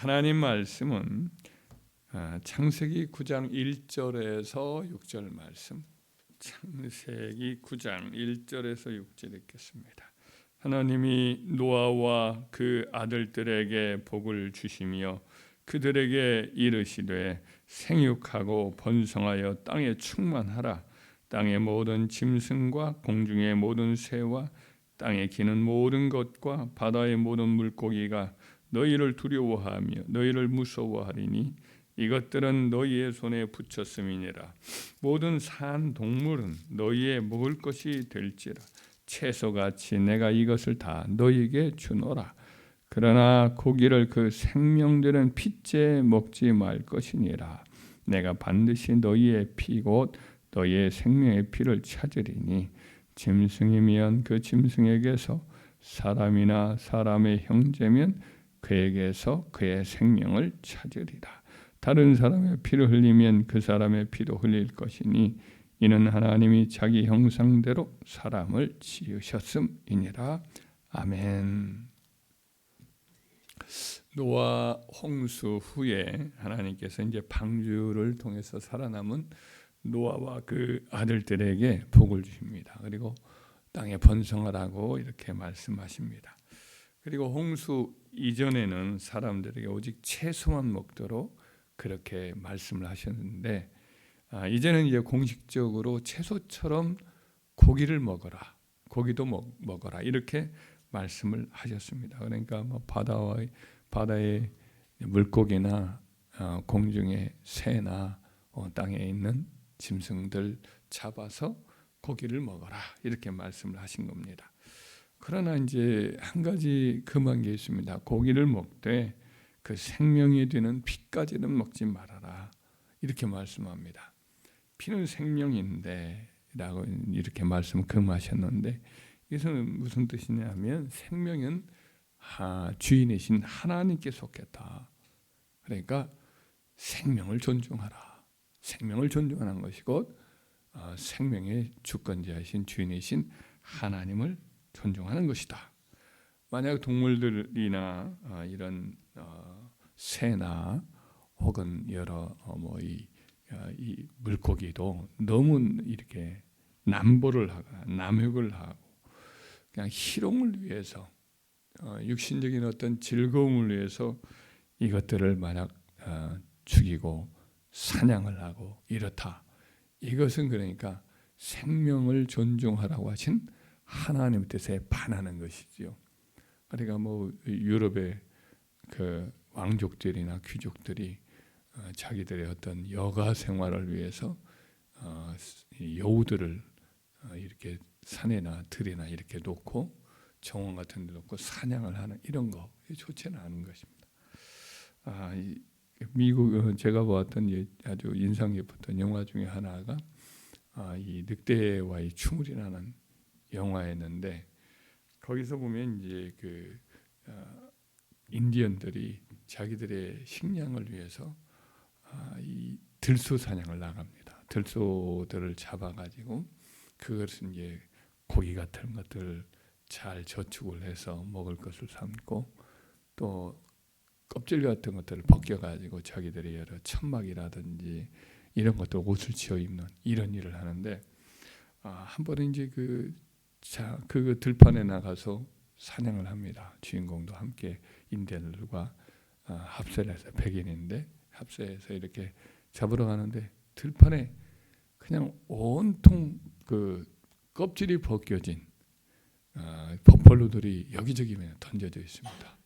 하나님 말씀은 창세기 9장 1절에서 6절 말씀. 창세기 9장 1절에서 6절 읽겠습니다. 하나님이 노아와 그 아들들에게 복을 주시며 그들에게 이르시되 생육하고 번성하여 땅에 충만하라. 땅의 모든 짐승과 공중의 모든 새와 땅에 기는 모든 것과 바다의 모든 물고기가 너희를 두려워하며 너희를 무서워하리니 이것들은 너희의 손에 붙였음이니라. 모든 산 동물은 너희의 먹을 것이 될지라. 채소같이 내가 이것을 다 너희에게 주노라. 그러나 고기를 그 생명들은 핏째 먹지 말 것이니라. 내가 반드시 너희의 피 곧 너희의 생명의 피를 찾으리니 짐승이면 그 짐승에게서 사람이나 사람의 형제면 그에게서 그의 생명을 찾으리라. 다른 사람의 피를 흘리면 그 사람의 피도 흘릴 것이니 이는 하나님이 자기 형상대로 사람을 지으셨음이니라. 아멘. 노아 홍수 후에 하나님께서 이제 방주를 통해서 살아남은 노아와 그 아들들에게 복을 주십니다. 그리고 땅에 번성하라고 이렇게 말씀하십니다. 그리고 홍수 이전에는 사람들에게 오직 채소만 먹도록 그렇게 말씀을 하셨는데 이제는 이제 공식적으로 채소처럼 고기를 먹어라, 고기도 먹어라 이렇게 말씀을 하셨습니다. 그러니까 뭐 바다의 물고기나 공중의 새나 땅에 있는 짐승들 잡아서 고기를 먹어라 이렇게 말씀을 하신 겁니다. 그러나 이제 한 가지 금한 게 있습니다. 고기를 먹되 그 생명이 되는 피까지는 먹지 말아라 이렇게 말씀합니다. 피는 생명인데 라고 이렇게 말씀 금하셨는데 이것은 무슨 뜻이냐면 생명은 주인이신 하나님께 속했다. 그러니까 생명을 존중하라. 생명을 존중하는 것이 곧 생명의 주권자이신 주인이신 하나님을 존중하는 것이다. 만약 동물들이나 이런 새나 혹은 여러 이 물고기도 너무 이렇게 남보를 하거나 남욕을 하고 그냥 희롱을 위해서 육신적인 어떤 즐거움을 위해서 이것들을 만약 죽이고 사냥을 하고 이렇다. 이것은 그러니까 생명을 존중하라고 하신 하나님의 뜻에 반하는 것이지요. 그러니까 뭐 유럽의 그 왕족들이나 귀족들이 자기들의 어떤 여가 생활을 위해서 여우들을 이렇게 산에나 들이나 이렇게 놓고 정원 같은 데 놓고 사냥을 하는 이런 거 좋지는 않은 것입니다. 미국 제가 보았던 아주 인상 깊었던 영화 중에 하나가 이 늑대와의 추물이라는 영화였는데 거기서 보면 이제 그 인디언들이 자기들의 식량을 위해서 이 들소 사냥을 나갑니다. 들소들을 잡아가지고 그것은 이제 고기 같은 것들 잘 저축을 해서 먹을 것을 삼고 또 껍질 같은 것들을 벗겨가지고 자기들의 여러 천막이라든지 이런 것들 옷을 지어 입는 이런 일을 하는데 한 번은 이제 그 들판에 나가서 사냥을 합니다. 주인공도 함께 인디언들과 합세를 해서 백인인데 합세해서 이렇게 잡으러 가는데 들판에 그냥 온통 그 껍질이 벗겨진 버팔로들이 여기저기 던져져 있습니다.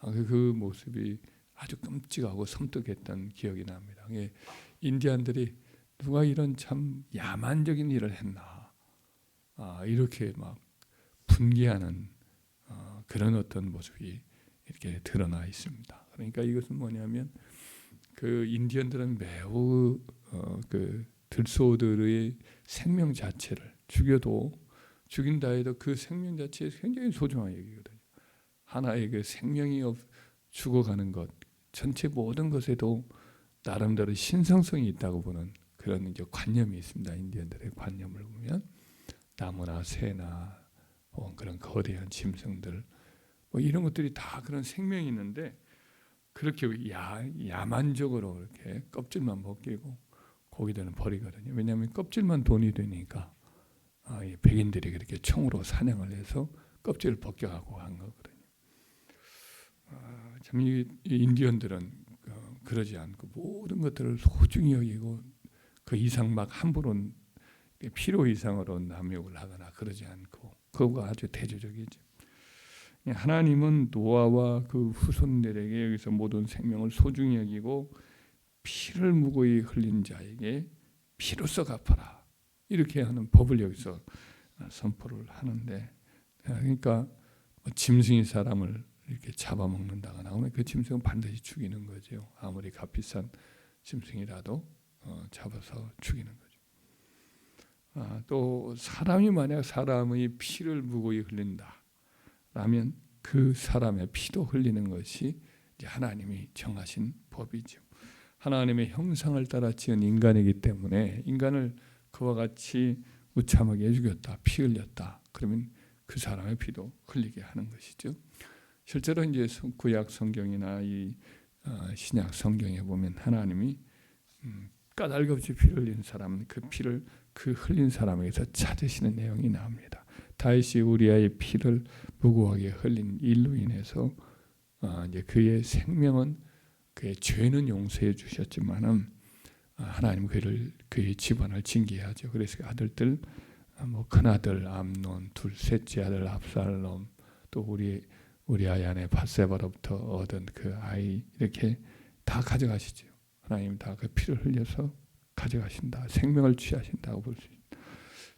그 모습이 아주 끔찍하고 섬뜩했던 기억이 납니다. 인디안들이 누가 이런 참 야만적인 일을 했나 이렇게 막 분개하는 그런 어떤 모습이 이렇게 드러나 있습니다. 그러니까 이것은 뭐냐면 그 인디언들은 매우 그 들소들의 생명 자체를 죽인다 해도 그 생명 자체에 굉장히 소중하게 여기거든요. 하나의 그 생명이 죽어가는 것 전체 모든 것에도 나름대로 신성성이 있다고 보는 그런 이제 관념이 있습니다. 인디언들의 관념을 보면 나무나 새나 그런 거대한 짐승들 뭐 이런 것들이 다 그런 생명이 있는데 그렇게 야만적으로 이렇게 껍질만 벗기고 고기들은 버리거든요. 왜냐하면 껍질만 돈이 되니까 이 백인들이 그렇게 총으로 사냥을 해서 껍질을 벗겨가고 한 거거든요. 참 이 인디언들은 그러지 않고 모든 것들을 소중히 여기고 그 이상 막 함부로 필요 이상으로 남용을 하거나 그러지 않고 그거가 아주 대조적이죠. 하나님은 노아와 그 후손들에게 여기서 모든 생명을 소중히 여기고 피를 무고히 흘린 자에게 피로써 갚아라 이렇게 하는 법을 여기서 선포를 하는데, 그러니까 짐승이 사람을 이렇게 잡아먹는다거나 하면 그 짐승은 반드시 죽이는 거죠. 아무리 값비싼 짐승이라도 잡아서 죽이는 거죠. 또 사람이 만약 사람의 피를 무고히 흘린다라면 그 사람의 피도 흘리는 것이 이제 하나님이 정하신 법이죠. 하나님의 형상을 따라 지은 인간이기 때문에 인간을 그와 같이 무참하게 죽였다, 피 흘렸다. 그러면 그 사람의 피도 흘리게 하는 것이죠. 실제로 이제 구약 성경이나 이 신약 성경에 보면 하나님이 까닭없이 피를 흘린 사람, 그 피를 그 흘린 사람에게서 찾으시는 내용이 나옵니다. 다윗이 우리아의 피를 무고하게 흘린 일로 인해서 이제 그의 생명은 그의 죄는 용서해 주셨지만은 하나님 그의 집안을 징계하죠. 그래서 아들들 큰 아들 암논, 셋째 아들 압살롬, 또 우리 아이 안에 밧세바로부터 얻은 그 아이 이렇게 다 가져가시죠. 하나님 다 그 피를 흘려서 가져가신다. 생명을 취하신다고 볼 수 있다.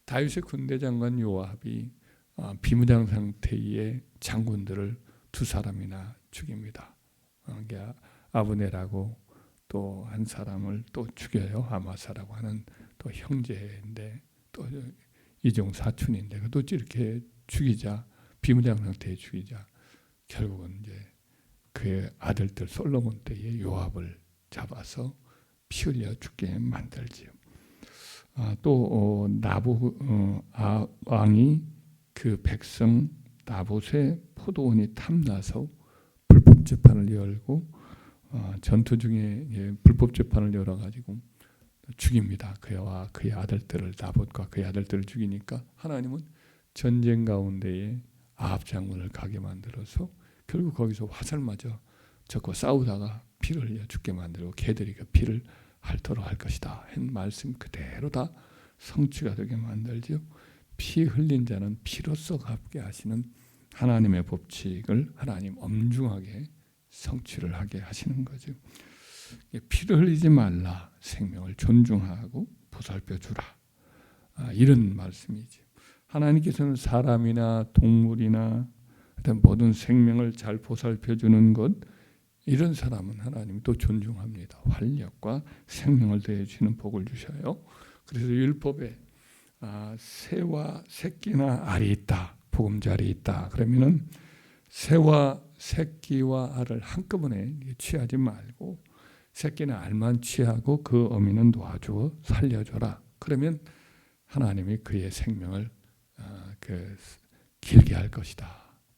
다윗의 군대 장관 요압이 비무장 상태의 장군들을 2사람이나 죽입니다. 아브넬하고 또 한 사람을 또 죽여요. 아마사라고 하는 또 형제인데 또 이종 사촌인데 그도 이렇게 죽이자, 비무장 상태에 죽이자 결국은 이제 그의 아들들 솔로몬 때에 요압을 잡아서 피 흘려 죽게 만들지요. 또 나보 왕이 그 백성 나봇의 포도원이 탐나서 불법 재판을 열고 전투 중에 불법 재판을 열어가지고 죽입니다. 그와 그의 아들들을, 나봇과 그의 아들들을 죽이니까 하나님은 전쟁 가운데에 아합 장군을 가게 만들어서 결국 거기서 화살 맞아 적과 싸우다가 피를 흘려 죽게 만들고 개들이 그 피를 핥도록 할 것이다 한 말씀 그대로 다 성취가 되게 만들죠. 피 흘린 자는 피로써 갚게 하시는 하나님의 법칙을 하나님 엄중하게 성취를 하게 하시는 거죠. 피를 흘리지 말라, 생명을 존중하고 보살펴 주라, 이런 말씀이죠. 하나님께서는 사람이나 동물이나 모든 생명을 잘 보살펴 주는 것, 이런 사람은 하나님이 또 존중합니다. 활력과 생명을 더해 주시는 복을 주셔요. 그래서 율법에 새와 새끼나 알이 있다, 보금자리 있다 그러면은 새와 새끼와 알을 한꺼번에 취하지 말고 새끼는 알만 취하고 그 어미는 놓아주어 살려줘라. 그러면 하나님이 그의 생명을 길게 할 것이다.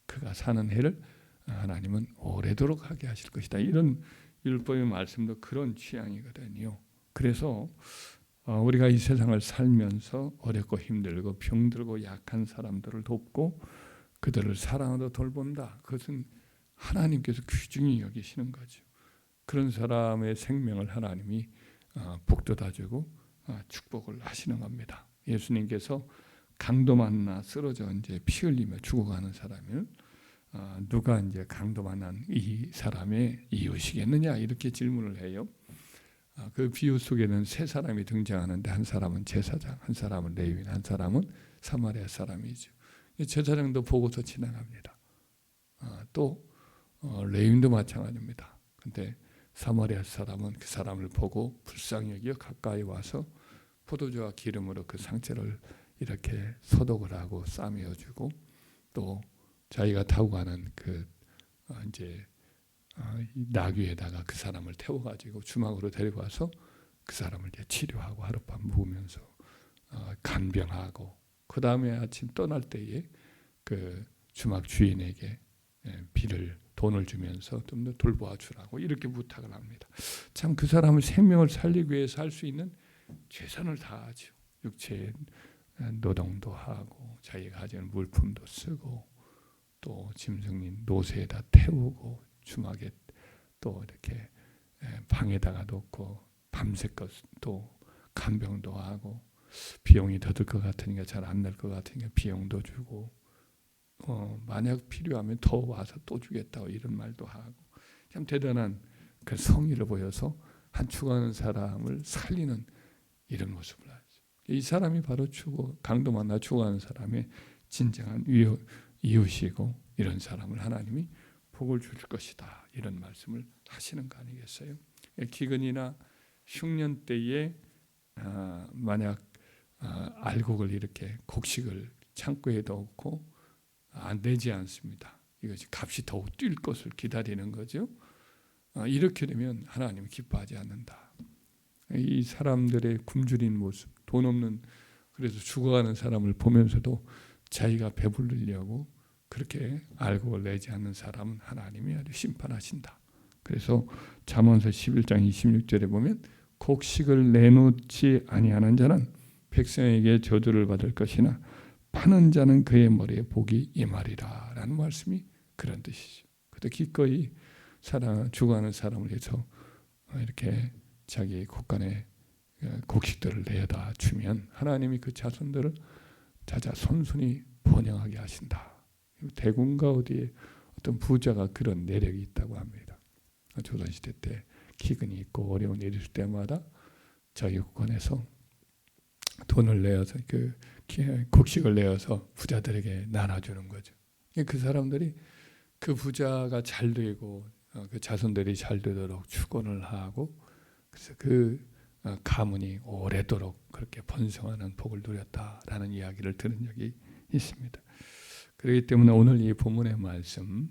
그가 사는 해를 하나님은 오래도록 하게 하실 것이다. 이런 율법의 말씀도 그런 취향이거든요. 그래서 우리가 이 세상을 살면서 어렵고 힘들고 병들고 약한 사람들을 돕고 그들을 사랑으로 돌본다. 그것은 하나님께서 귀중히 여기시는 거죠. 그런 사람의 생명을 하나님이 북돋아주고 축복을 하시는 겁니다. 예수님께서 강도 만나 쓰러져 이제 피 흘리며 죽어가는 사람은 누가 이제 강도 만난 이 사람의 이웃이겠느냐 이렇게 질문을 해요. 그 비유 속에는 세 사람이 등장하는데 한 사람은 제사장, 한 사람은 레위인, 한 사람은 사마리아 사람이죠. 제사장도 보고서 지나갑니다. 또 레위인도 마찬가지입니다. 근데 사마리아 사람은 그 사람을 보고 불쌍히 여겨 가까이 와서 포도주와 기름으로 그 상처를 이렇게 소독을 하고 싸매어주고 또 자기가 타고 가는 그 이제 나귀에다가 그 사람을 태워가지고 주막으로 데리고 와서 그 사람을 이제 치료하고 하룻밤 묵으면서 간병하고 그 다음에 아침 떠날 때에 그 주막 주인에게 비를 돈을 주면서 좀 더 돌보아 주라고 이렇게 부탁을 합니다. 참 그 사람은 생명을 살리기 위해서 할 수 있는 최선을 다하죠. 육체의 노동도 하고 자기가 가진 물품도 쓰고 또 짐승인 노새에다 태우고 주막에 또 이렇게 방에다가 놓고 밤새껏 또 간병도 하고 비용이 더 들 것 같으니까 잘 안 날 것 같으니까 비용도 주고 만약 필요하면 더 와서 또 주겠다고 이런 말도 하고 참 대단한 그 성의를 보여서 한 죽어가는 사람을 살리는 이런 모습을 하죠. 이 사람이 바로 강도 만나 죽어가는 사람의 진정한 이웃이고 이런 사람을 하나님이 복을 줄 것이다 이런 말씀을 하시는 거 아니겠어요? 기근이나 흉년 때에 만약 알곡을 이렇게 곡식을 창고에 넣고 안 되지 않습니다. 이것이 값이 더 뛸 것을 기다리는 거죠. 이렇게 되면 하나님이 기뻐하지 않는다. 이 사람들의 굶주린 모습, 돈 없는 그래서 죽어가는 사람을 보면서도 자기가 배부르려고 그렇게 알곡을 내지 않는 사람은 하나님이 아주 심판하신다. 그래서 잠언서 11장 26절에 보면 곡식을 내놓지 아니하는 자는 백성에게 저주를 받을 것이나 파는 자는 그의 머리에 복이 임하리라 라는 말씀이 그런 뜻이죠. 그때 기꺼이 죽어가는 사람을 위해서 이렇게 자기 곳간에 곡식들을 내다 주면 하나님이 그 자손들을 자자손손이 번영하게 하신다. 대군가 어디에 어떤 부자가 그런 내력이 있다고 합니다. 조선시대 때 기근이 있고 어려운 일이 있을 때마다 자기 곳간에서 돈을 내어서 그 곡식을 내어서 부자들에게 나눠주는 거죠. 그 사람들이 그 부자가 잘 되고 그 자손들이 잘 되도록 축원을 하고 그래서 그 가문이 오래도록 그렇게 번성하는 복을 누렸다라는 이야기를 들은 적이 있습니다. 그렇기 때문에 오늘 이 본문의 말씀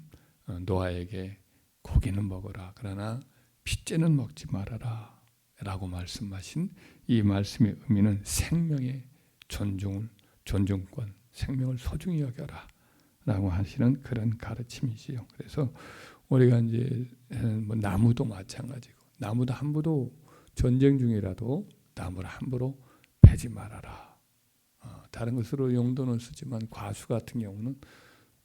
노아에게 고기는 먹어라 그러나 핏째는 먹지 말아라 라고 말씀하신 이 말씀의 의미는 생명의 존중권, 생명을 소중히 여겨라 라고 하시는 그런 가르침이지요. 그래서 우리가 이제 뭐 나무도 마찬가지고 나무도 함부로 전쟁 중이라도 나무를 함부로 베지 말아라. 다른 것으로 용도는 쓰지만 과수 같은 경우는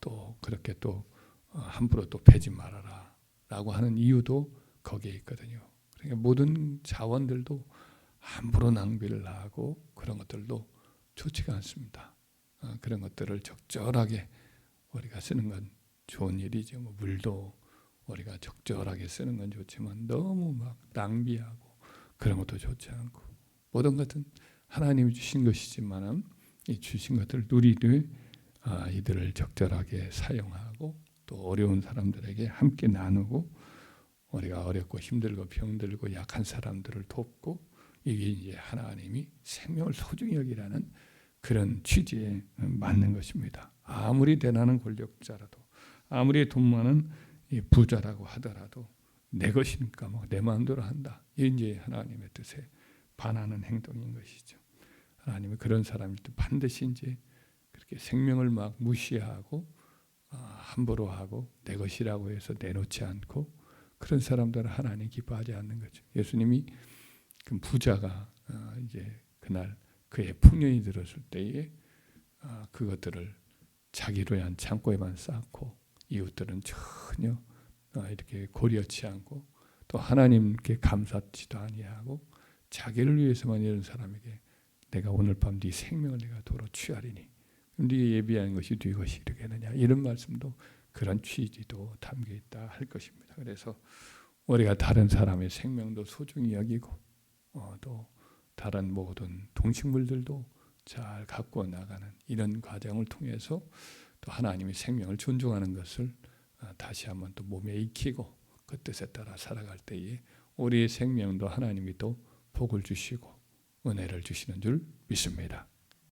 또 그렇게 또 함부로 또 베지 말아라 라고 하는 이유도 거기에 있거든요. 그러니까 모든 자원들도 함부로 낭비를 하고 그런 것들도 좋지가 않습니다. 그런 것들을 적절하게 우리가 쓰는 건 좋은 일이죠. 뭐 물도 우리가 적절하게 쓰는 건 좋지만 너무 막 낭비하고 그런 것도 좋지 않고 모든 것은 하나님이 주신 것이지만 이 주신 것들을 누리되 이들을 적절하게 사용하고 또 어려운 사람들에게 함께 나누고 우리가 어렵고 힘들고 병들고 약한 사람들을 돕고 이게 이제 하나님이 생명을 소중히 여기라는 그런 취지에 맞는 것입니다. 아무리 대단한 권력자라도 아무리 돈 많은 부자라고 하더라도 내 것이니까 뭐 내 마음대로 한다. 이게 이제 하나님의 뜻에 반하는 행동인 것이죠. 하나님은 그런 사람일 때 반드시 이제 그렇게 생명을 막 무시하고 함부로 하고 내 것이라고 해서 내놓지 않고 그런 사람들은 하나님 기뻐하지 않는 거죠. 예수님이 그 부자가 이제 그날 그의 풍년이 들었을 때에 그것들을 자기로 한 창고에만 쌓고 이웃들은 전혀 이렇게 고려치 않고 또 하나님께 감사치도 아니하고 자기를 위해서만 이런 사람에게 내가 오늘 밤 네 생명을 내가 도로 취하리니 네가 예비한 것이 네 것이 이르겠느냐 이런 말씀도 그런 취지도 담겨 있다 할 것입니다. 그래서 우리가 다른 사람의 생명도 소중히 여기고 또 다른 모든 동식물들도 잘 가꾸어 나가는 이런 과정을 통해서 또 하나님의 생명을 존중하는 것을 다시 한번 또 몸에 익히고 그 뜻에 따라 살아갈 때에 우리의 생명도 하나님이 또 복을 주시고 은혜를 주시는 줄 믿습니다.